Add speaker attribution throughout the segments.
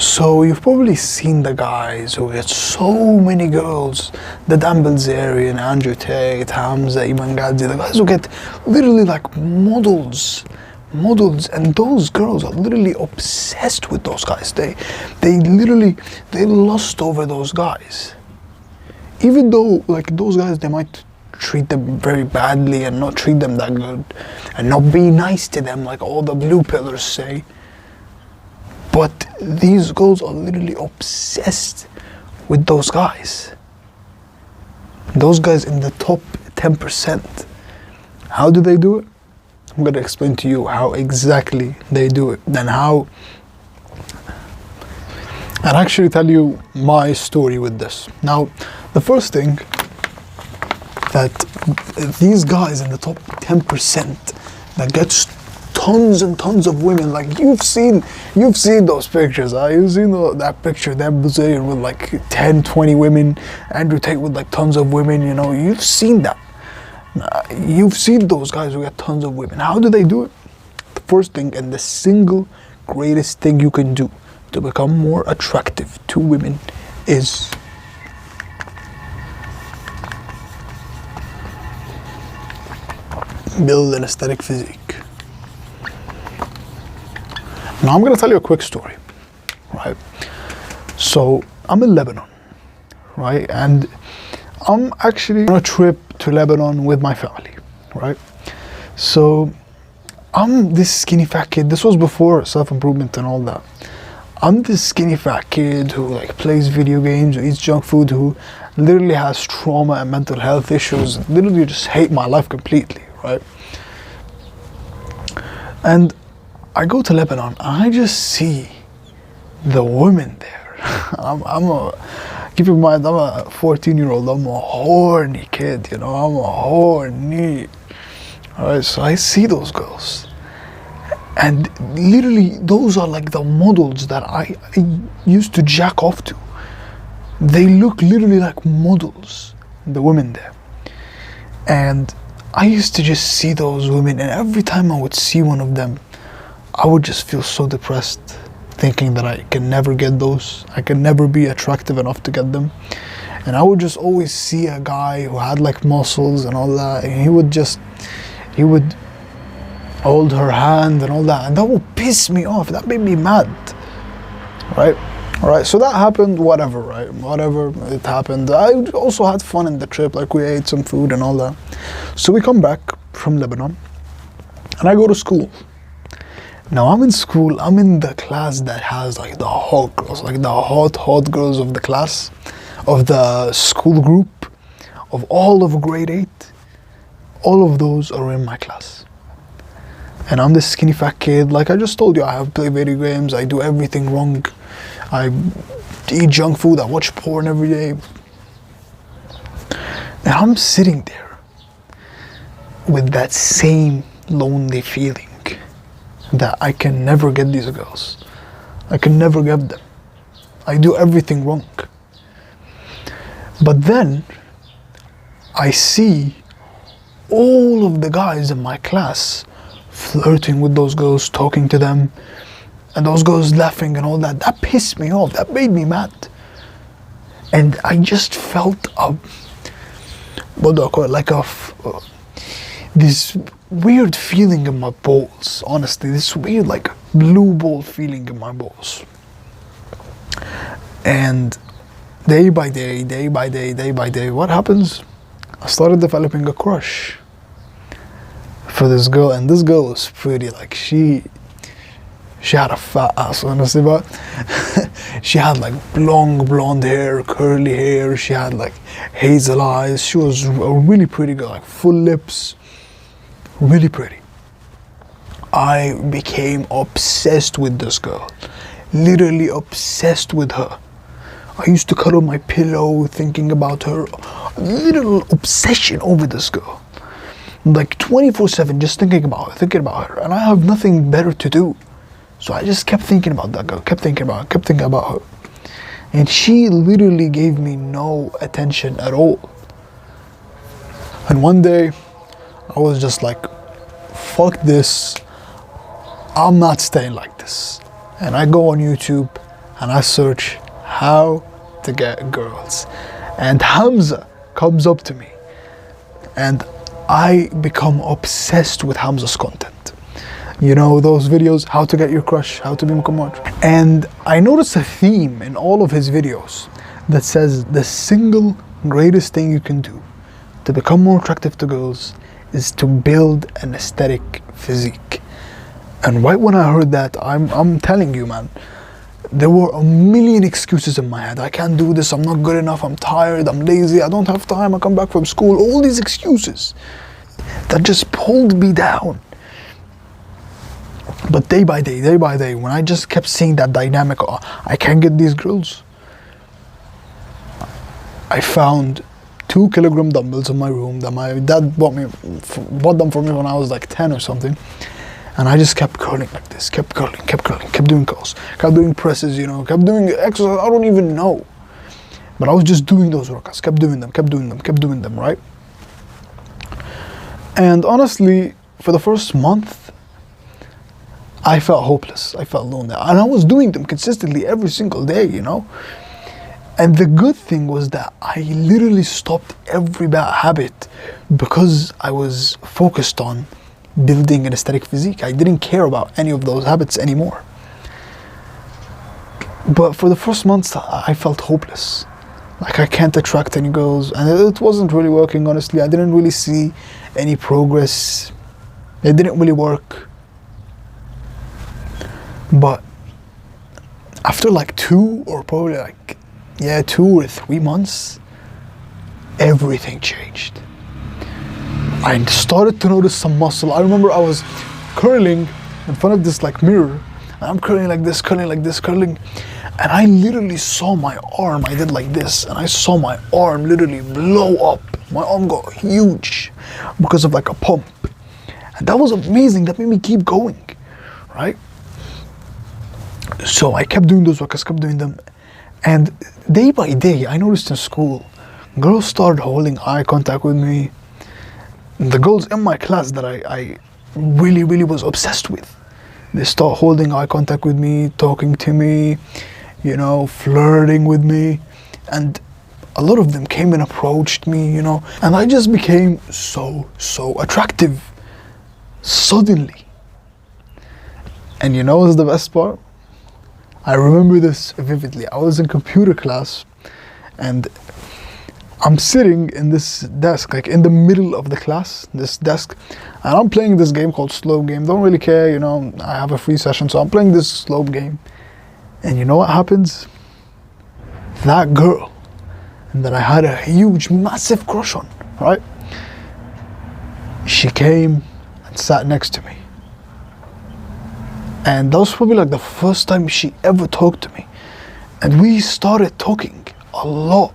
Speaker 1: So you've probably seen the guys who get so many girls, the Dan Bilzerian, Andrew Tate, Hamza, Iman Gadzhi, the guys who get literally like models, and those girls are literally obsessed with those guys. They lust over those guys. Even though like those guys, they might treat them very badly and not treat them that good and not be nice to them like all the blue pillars say. But these girls are literally obsessed with those guys. Those guys in the top 10%. How do they do it? I'm going to explain to you how exactly they do it and actually tell you my story with this. Now, the first thing that these guys in the top 10% that gets tons and tons of women, like you've seen those pictures, you've seen that picture, that Bilzerian with like 10, 20 women, Andrew Tate with like tons of women, you know, you've seen that. You've seen those guys who get tons of women. How do they do it? The first thing and the single greatest thing you can do to become more attractive to women is build an aesthetic physique. Now I'm going to tell you a quick story, right? So I'm in Lebanon, right? And I'm actually on a trip to Lebanon with my family, right? So I'm this skinny fat kid. This was before self-improvement and all that. I'm this skinny fat kid who like plays video games, who eats junk food, who literally has trauma and mental health issues, literally just hate my life completely, right? And I go to Lebanon and I just see the women there. Keep in mind, I'm a 14-year-old, I'm a horny kid, you know, I'm a horny. Alright, so I see those girls. And literally, those are like the models that I used to jack off to. They look literally like models, the women there. And I used to just see those women, and every time I would see one of them, I would just feel so depressed, thinking that I can never get those. I can never be attractive enough to get them. And I would just always see a guy who had like muscles and all that, and he would hold her hand and all that, and that would piss me off. That made me mad, right? All right, so that happened, whatever, right? Whatever, it happened. I also had fun in the trip, like we ate some food and all that. So we come back from Lebanon, and I go to school. Now I'm in school, I'm in the class that has like the hot girls, like the hot girls of the class, of the school group, of all of grade 8. All of those are in my class. And I'm this skinny fat kid, like I just told you, I have play video games, I do everything wrong. I eat junk food, I watch porn every day. And I'm sitting there with that same lonely feeling that I can never get these girls. I can never get them. I do everything wrong. But then I see all of the guys in my class flirting with those girls, talking to them, and those girls laughing and all that. That pissed me off. That made me mad. And I just felt what do I call it? Like this weird feeling in my balls, honestly, this weird like blue ball feeling in my balls. And day by day, what happens? I started developing a crush for this girl, and this girl was pretty, like she had a fat ass, honestly, but she had like long blonde hair, curly hair, she had like hazel eyes, she was a really pretty girl, like full lips, really pretty. I became obsessed with this girl, literally obsessed with her. I used to cuddle my pillow thinking about her, little obsession over this girl. Like 24/7, just thinking about her, and I have nothing better to do. So I just kept thinking about that girl, kept thinking about her. And she literally gave me no attention at all. And one day, I was just like, fuck this, I'm not staying like this. And I go on YouTube and I search how to get girls. And Hamza comes up to me, and I become obsessed with Hamza's content. You know, those videos, how to get your crush, how to be Muhammad. And I notice a theme in all of his videos that says the single greatest thing you can do to become more attractive to girls is to build an aesthetic physique. And right when I heard that, I'm telling you, man, there were a million excuses in my head. I can't do this, I'm not good enough, I'm tired, I'm lazy, I don't have time, I come back from school. All these excuses that just pulled me down. But day by day, when I just kept seeing that dynamic, oh, I can't get these girls, I found 2-kilogram dumbbells in my room that my dad bought them for me when I was like 10 or something. And I just kept curling like this, kept doing curls, kept doing presses, you know, kept doing exercise, I don't even know. But I was just doing those workouts, kept doing them, right? And honestly, for the first month, I felt hopeless, I felt lonely. And I was doing them consistently every single day, you know? And the good thing was that I literally stopped every bad habit because I was focused on building an aesthetic physique. I didn't care about any of those habits anymore. But for the first months, I felt hopeless. Like I can't attract any girls, and it wasn't really working, honestly. I didn't really see any progress. It didn't really work. But after like 2 or 3 months, everything changed. I started to notice some muscle. I remember I was curling in front of this like mirror, and I'm curling like this, and I literally saw my arm. I did like this, and I saw my arm literally blow up. My arm got huge because of like a pump, and that was amazing. That made me keep going, right? So I kept doing those workouts, kept doing them, and day by day, I noticed in school, girls started holding eye contact with me. The girls in my class that I really was obsessed with, they start holding eye contact with me, talking to me, you know, flirting with me, and a lot of them came and approached me, you know, and I just became so attractive suddenly. And you know what's the best part? I remember this vividly. I was in computer class, and I'm sitting in this desk, like in the middle of the class, this desk, and I'm playing this game called Slope Game. Don't really care, you know, I have a free session, so I'm playing this Slope Game. And you know what happens? That girl that I had a huge, massive crush on, right? She came and sat next to me. And that was probably like the first time she ever talked to me. And we started talking a lot.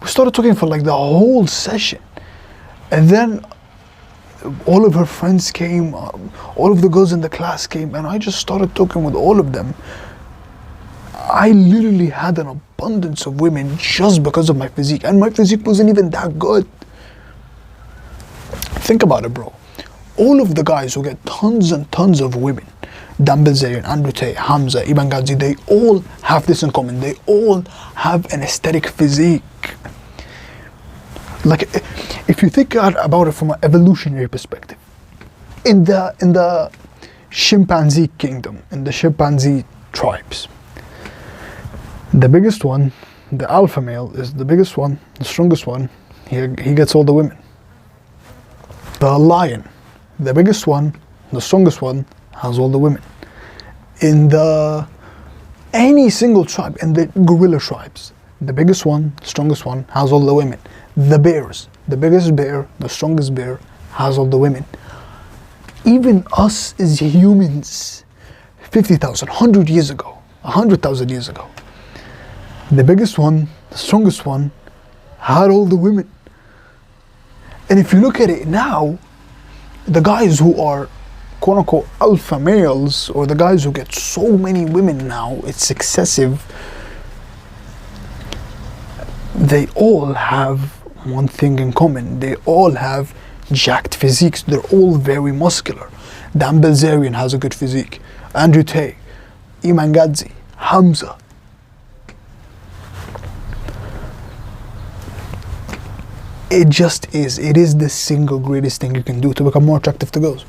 Speaker 1: We started talking for like the whole session. And then all of her friends came, all of the girls in the class came, and I just started talking with all of them. I literally had an abundance of women just because of my physique, and my physique wasn't even that good. Think about it, bro. All of the guys who get tons and tons of women, Dan Bilzerian, Andrew Tate, Hamza, Iman Gadzhi, they all have this in common. They all have an aesthetic physique. Like, if you think about it from an evolutionary perspective, in the chimpanzee kingdom, in the chimpanzee tribes, the biggest one, the alpha male, is the biggest one, the strongest one. He gets all the women. The lion, the biggest one, the strongest one, has all the women. In any single tribe, in the gorilla tribes, the biggest one, strongest one, has all the women. The bears, the biggest bear, the strongest bear, has all the women. Even us as humans, 50,000, 100 years ago, 100,000 years ago, the biggest one, the strongest one, had all the women. And if you look at it now, the guys who are quote unquote alpha males, or the guys who get so many women now, it's excessive, they all have one thing in common. They all have jacked physiques. They're all very muscular. Dan Bilzerian has a good physique. Andrew Tate, Iman Gadzhi, Hamza. It just is. It is the single greatest thing you can do to become more attractive to girls.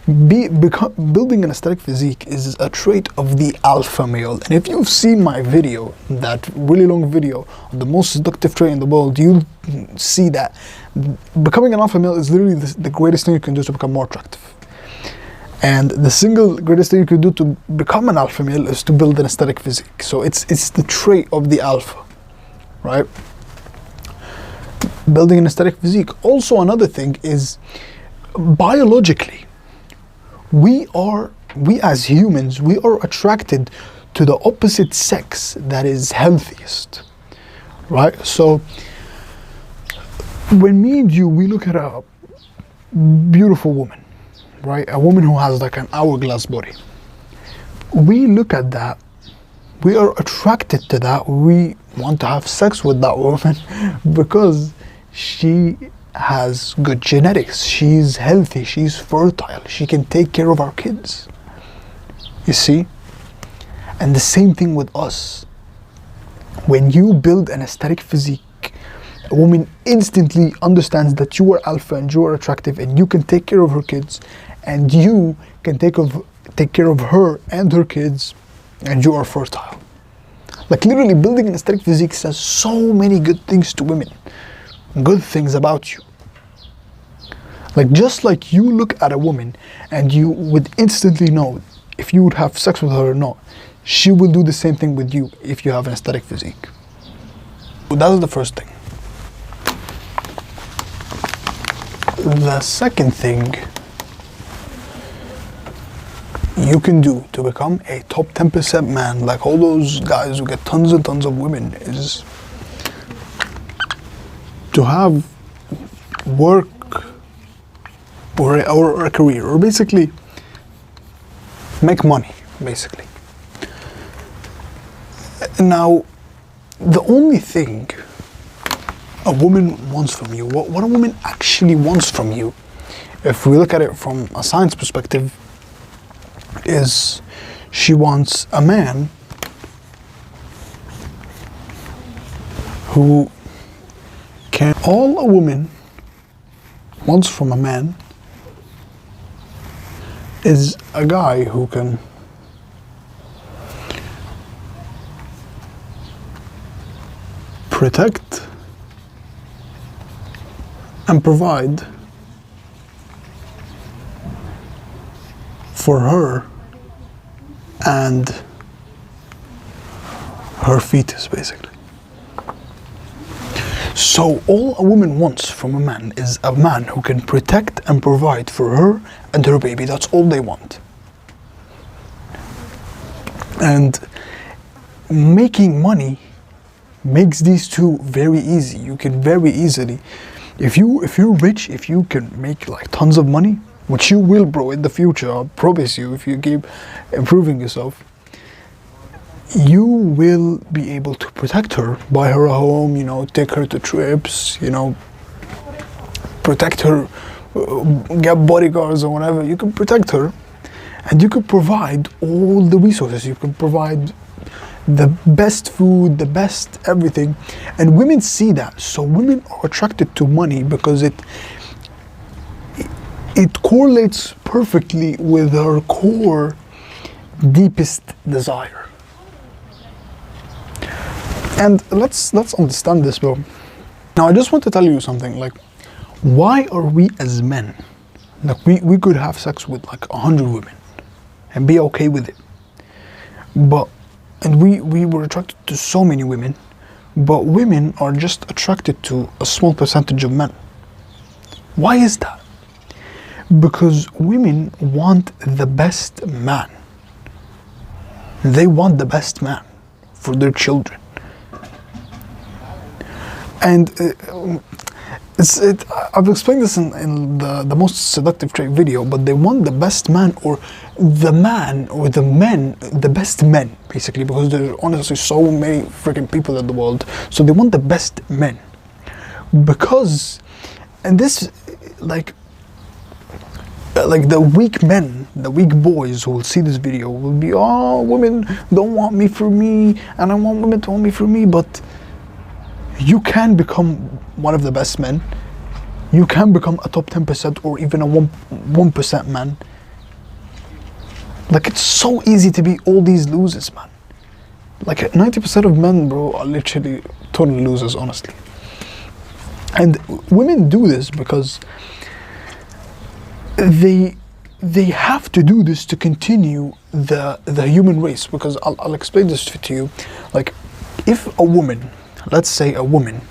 Speaker 1: Building an aesthetic physique is a trait of the alpha male. And if you've seen my video, that really long video on the most seductive trait in the world, you'll see that becoming an alpha male is literally the greatest thing you can do to become more attractive. And the single greatest thing you can do to become an alpha male is to build an aesthetic physique. So it's the trait of the alpha, right? Building an aesthetic physique. Also, another thing is, biologically, we as humans, we are attracted to the opposite sex that is healthiest, right? So when me and you, we look at a beautiful woman, right? A woman who has like an hourglass body. We look at that, we are attracted to that, we want to have sex with that woman because she has good genetics, she's healthy, she's fertile, she can take care of our kids. You see? And the same thing with us. When you build an aesthetic physique, a woman instantly understands that you are alpha and you are attractive and you can take care of her kids and you can take care of her and her kids and you are fertile. Like literally building an aesthetic physique says so many good things to women. Good things about you. Like just like you look at a woman and you would instantly know if you would have sex with her or not, she will do the same thing with you if you have an aesthetic physique. That is the first thing. The second thing you can do to become a top 10% man, like all those guys who get tons and tons of women, is to have work or a career, or basically make money, basically. Now, the only thing a woman wants from you, what a woman actually wants from you, if we look at it from a science perspective, is she wants a man who can. All a woman wants from a man is a guy who can protect and provide for her and her fetus, basically. So all a woman wants from a man is a man who can protect and provide for her and her baby. That's all they want. And making money makes these two very easy. You can very easily, if you're rich, if you can make like tons of money, which you will, bro, in the future, I promise you, if you keep improving yourself, you will be able to protect her, buy her a home, take her to trips, protect her, get bodyguards or whatever. You can protect her and you can provide all the resources. You can provide the best food, the best everything. And women see that. So women are attracted to money because it correlates perfectly with her core, deepest desire. And let's understand this, bro. Now, I just want to tell you something. Like, why are we as men, like we could have sex with like 100 women and be okay with it, and we were attracted to so many women, but women are just attracted to a small percentage of men. Why is that? Because women want the best man. They want the best man for their children. And I've explained this in the most seductive trait video, but they want the best man, or the men, the best men, basically, because there are honestly so many freaking people in the world. So they want the best men. Because, and this, like, like the weak men, the weak boys who will see this video will be, oh, women don't want me for me, and I want women to want me for me. But you can become one of the best men. You can become a top 10% or even a 1% man. Like, it's so easy to be all these losers, man. Like 90% of men, bro, are literally total losers, honestly. And women do this because they have to do this to continue the human race. Because I'll explain this to you. Like, if a woman, let's say a woman,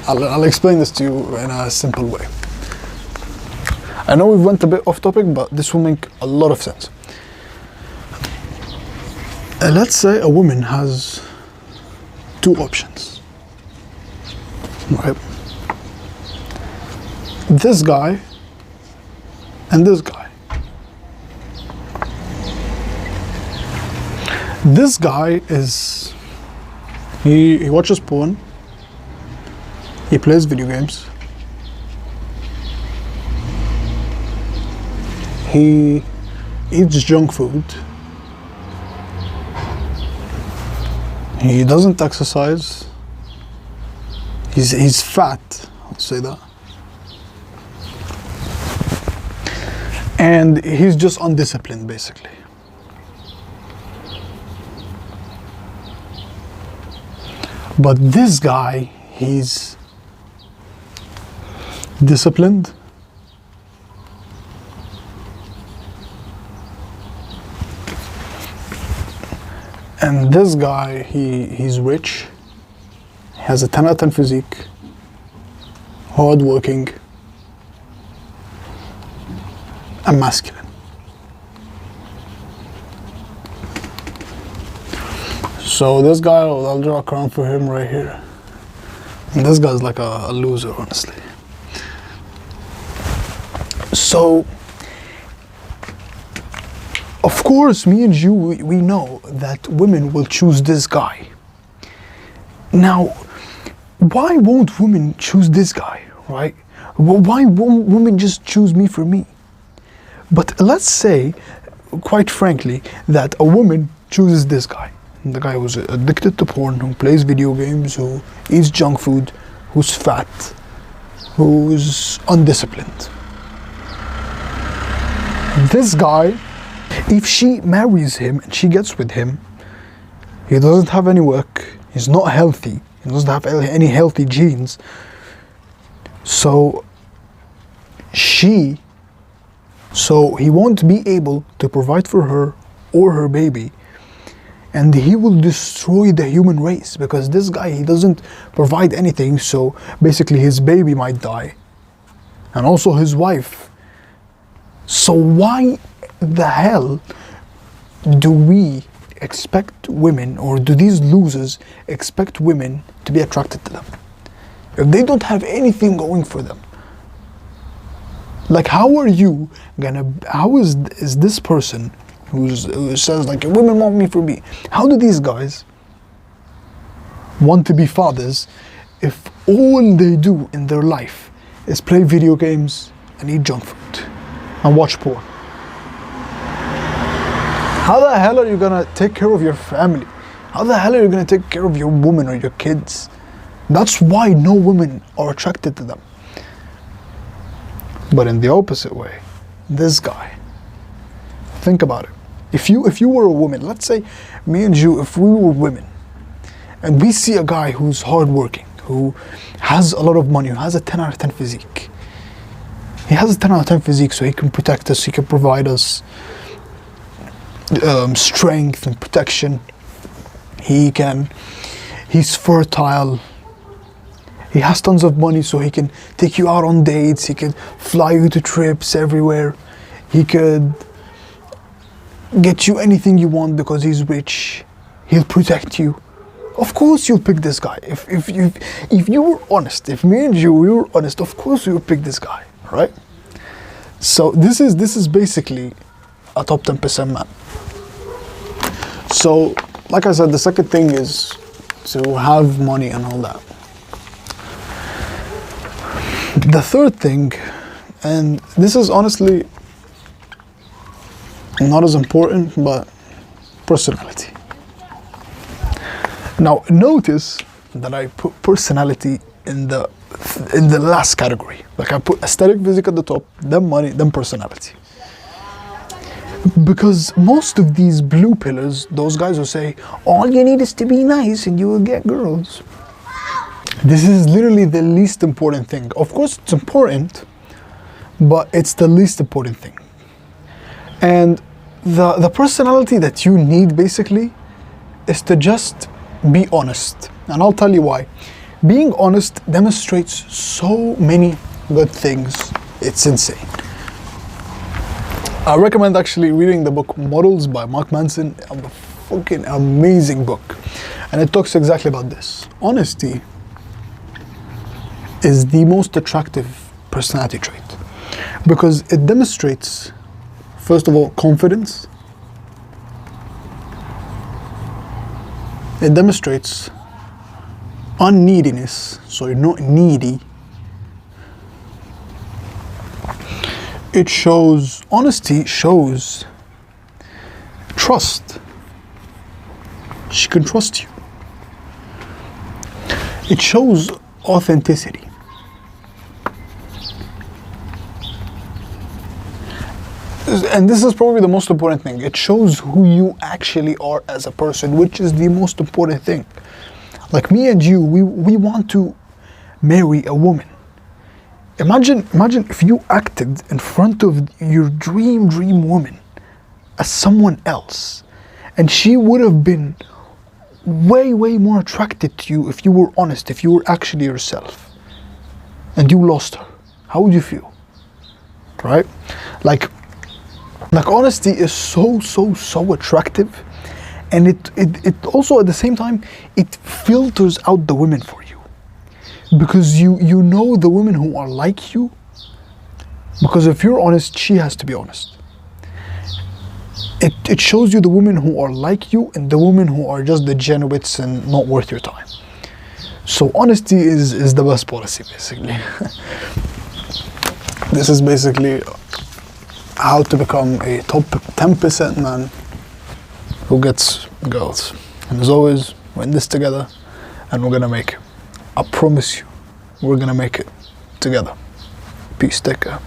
Speaker 1: I'll explain this to you in a simple way. I know we went a bit off topic, but this will make a lot of sense. Let's say a woman has two options, right? This guy and this guy. This guy is, he watches porn, he plays video games, he eats junk food, he doesn't exercise, he's fat, I'll say that, and he's just undisciplined, basically. But this guy, he's disciplined, and this guy, he's rich, he has a 10 out of 10 physique, hardworking, and masculine. So this guy, I'll draw a crown for him right here. And this guy's like a loser, honestly. So, of course, me and you, we know that women will choose this guy. Now, why won't women choose this guy, right? Why won't women just choose me for me? But let's say, quite frankly, that a woman chooses this guy. The guy who's addicted to porn, who plays video games, who eats junk food, who's fat, who's undisciplined. This guy, if she marries him and she gets with him, he doesn't have any work, he's not healthy, he doesn't have any healthy genes. So he won't be able to provide for her or her baby. And he will destroy the human race, because this guy, he doesn't provide anything, so basically his baby might die. And also his wife. So why the hell do we expect women, or do these losers expect women to be attracted to them? If they don't have anything going for them. Like, how is this person who says like, women want me for me, how do these guys want to be fathers if all they do in their life is play video games and eat junk food and watch porn? How the hell are you gonna take care of your family? How the hell are you gonna take care of your woman or your kids? That's why no women are attracted to them. But in the opposite way, this guy, think about it. If you were a woman, let's say me and you, if we were women, and we see a guy who's hardworking, who has a lot of money, who has a 10 out of 10 physique. He has a 10 out of 10 physique, so he can protect us, he can provide us strength and protection. He's fertile. He has tons of money, so he can take you out on dates, he can fly you to trips everywhere. He could get you anything you want because he's rich. He'll protect you. Of course you'll pick this guy. If you were honest, if me and you we were honest, of course we would pick this guy, right? So this is basically a top 10% man. So, like I said, the second thing is to have money and all that. The third thing, and this is honestly not as important, but personality. Now notice that I put personality in the last category. Like I put aesthetic, physique at the top, then money, then personality. Because most of these blue pillars, those guys will say, all you need is to be nice and you will get girls. This is literally the least important thing. Of course it's important, but it's the least important thing. And the personality that you need basically is to just be honest. And I'll tell you why. Being honest demonstrates so many good things. It's insane. I recommend actually reading the book Models by Mark Manson. A fucking amazing book. And it talks exactly about this. Honesty is the most attractive personality trait because it demonstrates, first of all, confidence. It demonstrates unneediness, so you're not needy. It shows, honesty shows trust. She can trust you. It shows authenticity. And this is probably the most important thing. It shows who you actually are as a person, which is the most important thing. Like me and you, we want to marry a woman. Imagine if you acted in front of your dream woman as someone else, and she would have been way more attracted to you if you were honest, if you were actually yourself, and you lost her. How would you feel? Right? Like honesty is so attractive, and it also at the same time it filters out the women for you, because you know the women who are like you, because if you're honest, she has to be honest. It shows you the women who are like you and the women who are just degenerates and not worth your time. So honesty is the best policy, basically. This is basically how to become a top 10% man who gets girls. And as always, we're in this together and we're gonna make it. I promise you, we're gonna make it together. Peace, take care.